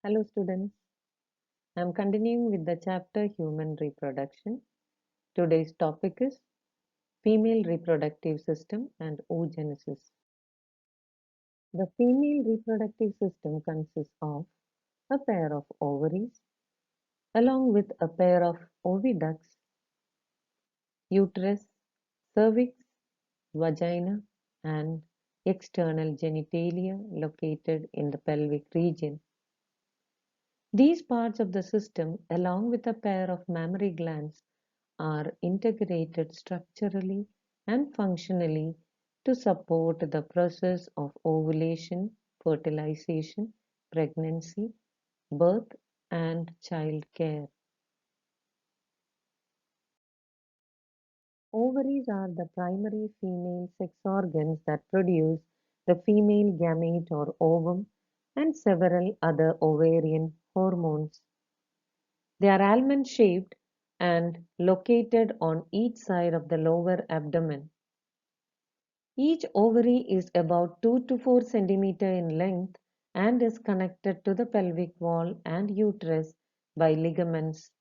Hello students, I am continuing with the chapter Human Reproduction. Today's topic is Female Reproductive System and Oogenesis. The female reproductive system consists of a pair of ovaries along with a pair of oviducts, uterus, cervix, vagina and external genitalia located in the pelvic region. These parts of the system, along with a pair of mammary glands, are integrated structurally and functionally to support the process of ovulation, fertilization, pregnancy, birth, and child care. Ovaries are the primary female sex organs that produce the female gamete or ovum and several other ovarian hormones. They are almond shaped and located on each side of the lower abdomen. Each ovary is about 2 to 4 cm in length and is connected to the pelvic wall and uterus by ligaments.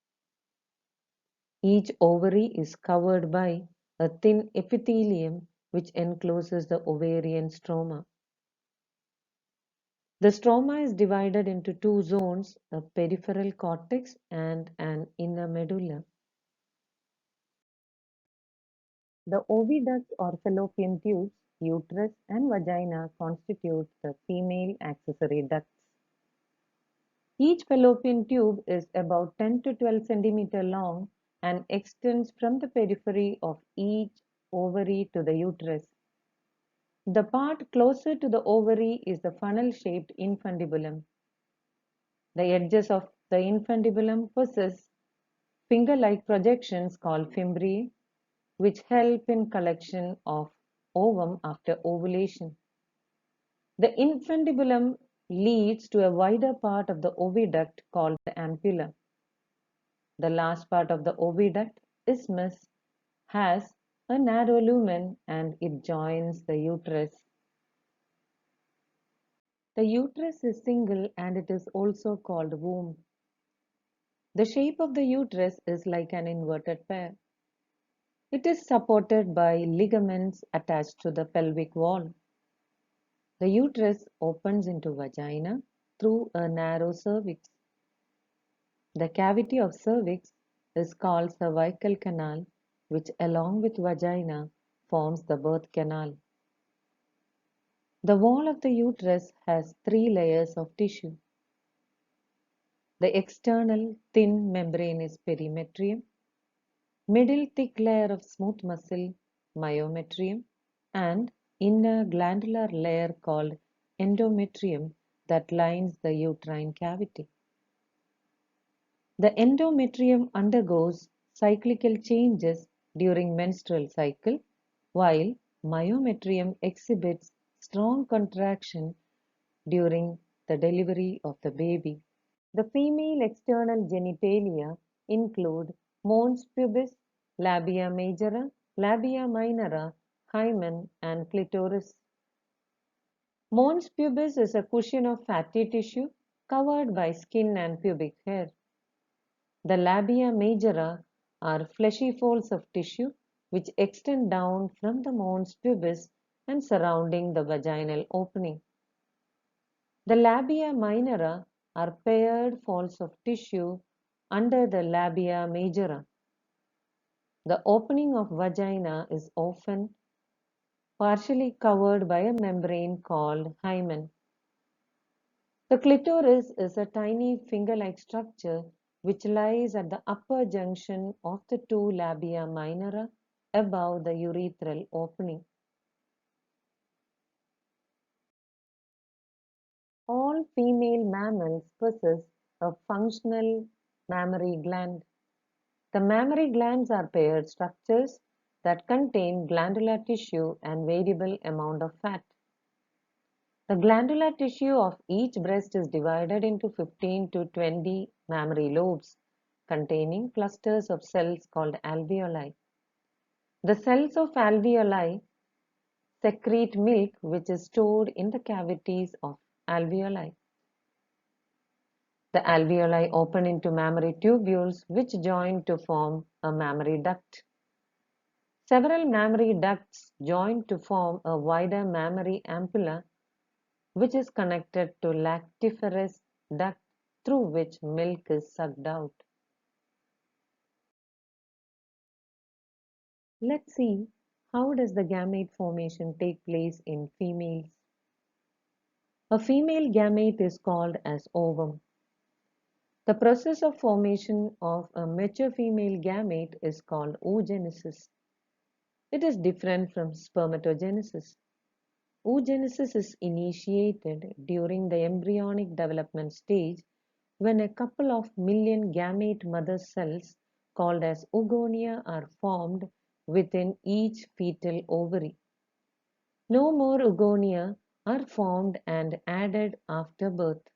Each ovary is covered by a thin epithelium which encloses the ovarian stroma. The stroma is divided into two zones, a peripheral cortex and an inner medulla. The oviduct or fallopian tubes, uterus and vagina constitute the female accessory ducts. Each fallopian tube is about 10 to 12 centimeter long and extends from the periphery of each ovary to the uterus. The part closer to the ovary is the funnel-shaped infundibulum. The edges of the infundibulum possess finger-like projections called fimbriae, which help in collection of ovum after ovulation. The infundibulum leads to a wider part of the oviduct called the ampulla. The last part of the oviduct, isthmus, has a narrow lumen and it joins the uterus. The uterus is single and it is also called womb. The shape of the uterus is like an inverted pear. It is supported by ligaments attached to the pelvic wall. The uterus opens into vagina through a narrow cervix. The cavity of cervix is called cervical canal, which along with vagina forms the birth canal. The wall of the uterus has 3 layers of tissue. The external thin membrane is perimetrium, middle thick layer of smooth muscle, myometrium, and inner glandular layer called endometrium that lines the uterine cavity. The endometrium undergoes cyclical changes during menstrual cycle, while myometrium exhibits strong contraction during the delivery of the baby. The female external genitalia include mons pubis, labia majora, labia minora, hymen, and clitoris. Mons pubis is a cushion of fatty tissue covered by skin and pubic hair. The labia majora are fleshy folds of tissue which extend down from the mons pubis and surrounding the vaginal opening. The labia minora are paired folds of tissue under the labia majora. The opening of vagina is often partially covered by a membrane called hymen. The clitoris is a tiny finger-like structure which lies at the upper junction of the two labia minora above the urethral opening. All female mammals possess a functional mammary gland. The mammary glands are paired structures that contain glandular tissue and variable amount of fat. The glandular tissue of each breast is divided into 15 to 20 mammary lobes containing clusters of cells called alveoli. The cells of alveoli secrete milk which is stored in the cavities of alveoli. The alveoli open into mammary tubules which join to form a mammary duct. Several mammary ducts join to form a wider mammary ampulla which is connected to lactiferous duct through which milk is sucked out. Let's see, how does the gamete formation take place in females? A female gamete is called as ovum. The process of formation of a mature female gamete is called oogenesis. It is different from spermatogenesis. Oogenesis is initiated during the embryonic development stage when a couple of million gamete mother cells called as oogonia are formed within each fetal ovary. No more oogonia are formed and added after birth.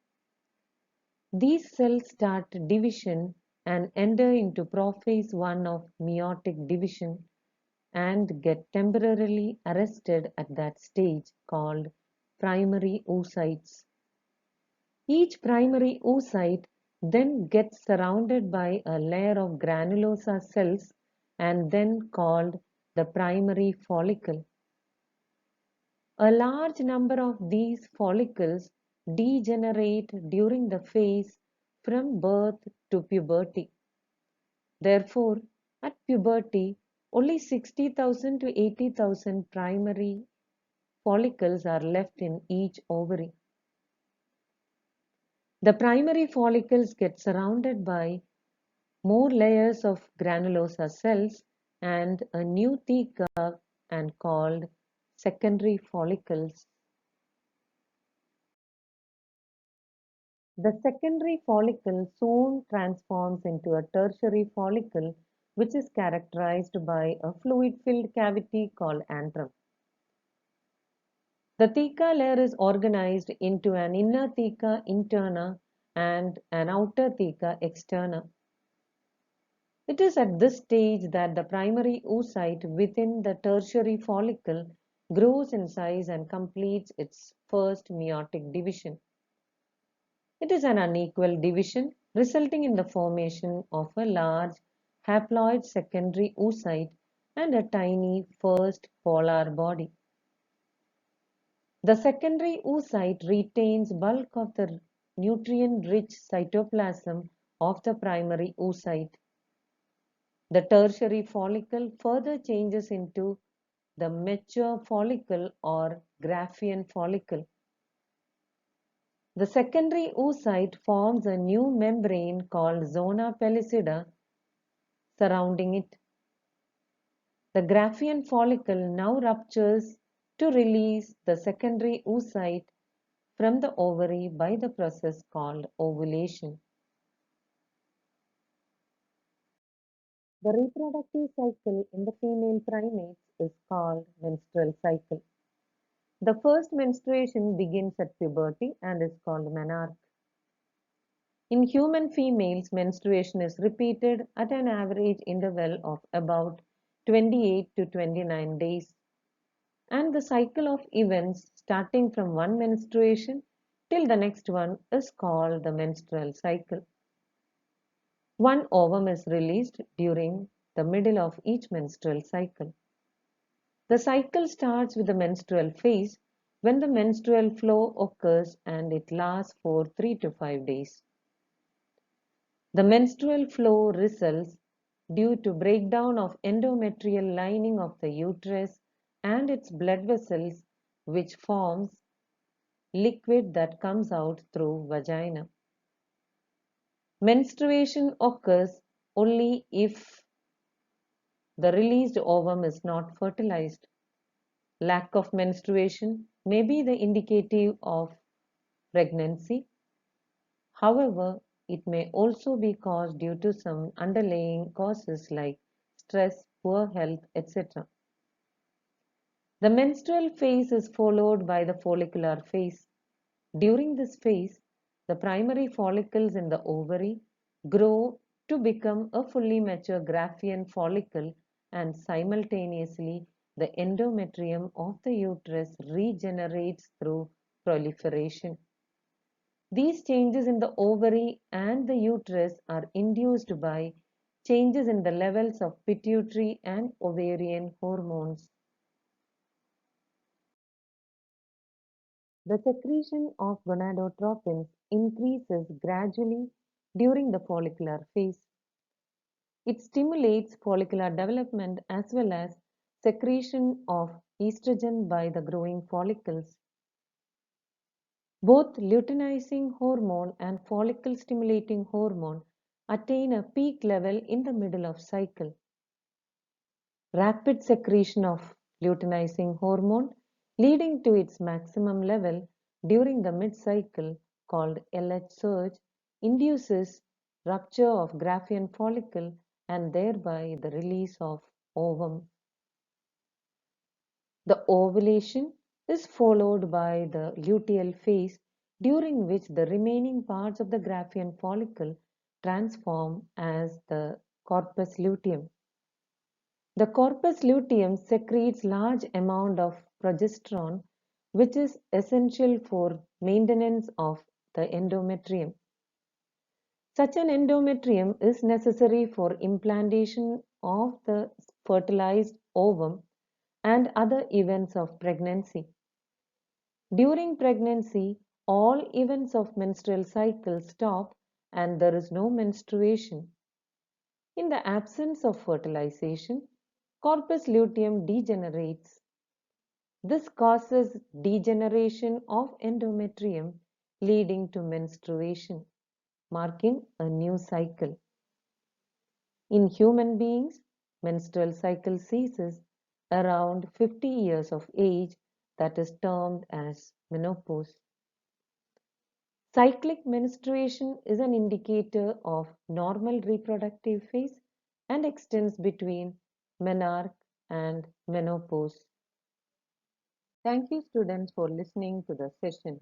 These cells start division and enter into prophase 1 of meiotic division and get temporarily arrested at that stage called primary oocytes. Each primary oocyte then gets surrounded by a layer of granulosa cells and then called the primary follicle. A large number of these follicles degenerate during the phase from birth to puberty. Therefore, at puberty, only 60,000 to 80,000 primary follicles are left in each ovary. The primary follicles get surrounded by more layers of granulosa cells and a new theca and called secondary follicles. The secondary follicle soon transforms into a tertiary follicle which is characterized by a fluid-filled cavity called antrum. The theca layer is organized into an inner theca interna and an outer theca externa. It is at this stage that the primary oocyte within the tertiary follicle grows in size and completes its first meiotic division. It is an unequal division resulting in the formation of a large haploid secondary oocyte and a tiny first polar body. The secondary oocyte retains bulk of the nutrient-rich cytoplasm of the primary oocyte. The tertiary follicle further changes into the mature follicle or Graafian follicle. The secondary oocyte forms a new membrane called zona pellucida surrounding it. The Graafian follicle now ruptures to release the secondary oocyte from the ovary by the process called ovulation. The reproductive cycle in the female primates is called menstrual cycle. The first menstruation begins at puberty and is called menarche. In human females, menstruation is repeated at an average interval of about 28 to 29 days, and the cycle of events starting from one menstruation till the next one is called the menstrual cycle. One ovum is released during the middle of each menstrual cycle. The cycle starts with the menstrual phase when the menstrual flow occurs and it lasts for 3 to 5 days. The menstrual flow results due to breakdown of endometrial lining of the uterus and its blood vessels which forms liquid that comes out through vagina. Menstruation occurs only if the released ovum is not fertilized. Lack of menstruation may be the indicative of pregnancy. However, it may also be caused due to some underlying causes like stress, poor health, etc. The menstrual phase is followed by the follicular phase. During this phase, the primary follicles in the ovary grow to become a fully mature Graafian follicle and simultaneously the endometrium of the uterus regenerates through proliferation. These changes in the ovary and the uterus are induced by changes in the levels of pituitary and ovarian hormones. The secretion of gonadotropins increases gradually during the follicular phase. It stimulates follicular development as well as secretion of estrogen by the growing follicles. Both luteinizing hormone and follicle stimulating hormone attain a peak level in the middle of cycle. Rapid secretion of luteinizing hormone leading to its maximum level during the mid-cycle called LH surge induces rupture of Graafian follicle and thereby the release of ovum. The ovulation is followed by the luteal phase during which the remaining parts of the Graafian follicle transform as the corpus luteum. The corpus luteum secretes large amount of progesterone which is essential for maintenance of the endometrium. Such an endometrium is necessary for implantation of the fertilized ovum and other events of pregnancy. During pregnancy, all events of menstrual cycle stop and there is no menstruation. In the absence of fertilization, corpus luteum degenerates. This causes degeneration of endometrium leading to menstruation, marking a new cycle. In human beings, menstrual cycle ceases around 50 years of age, that is termed as menopause. Cyclic menstruation is an indicator of normal reproductive phase and extends between menarche and menopause. Thank you students for listening to the session.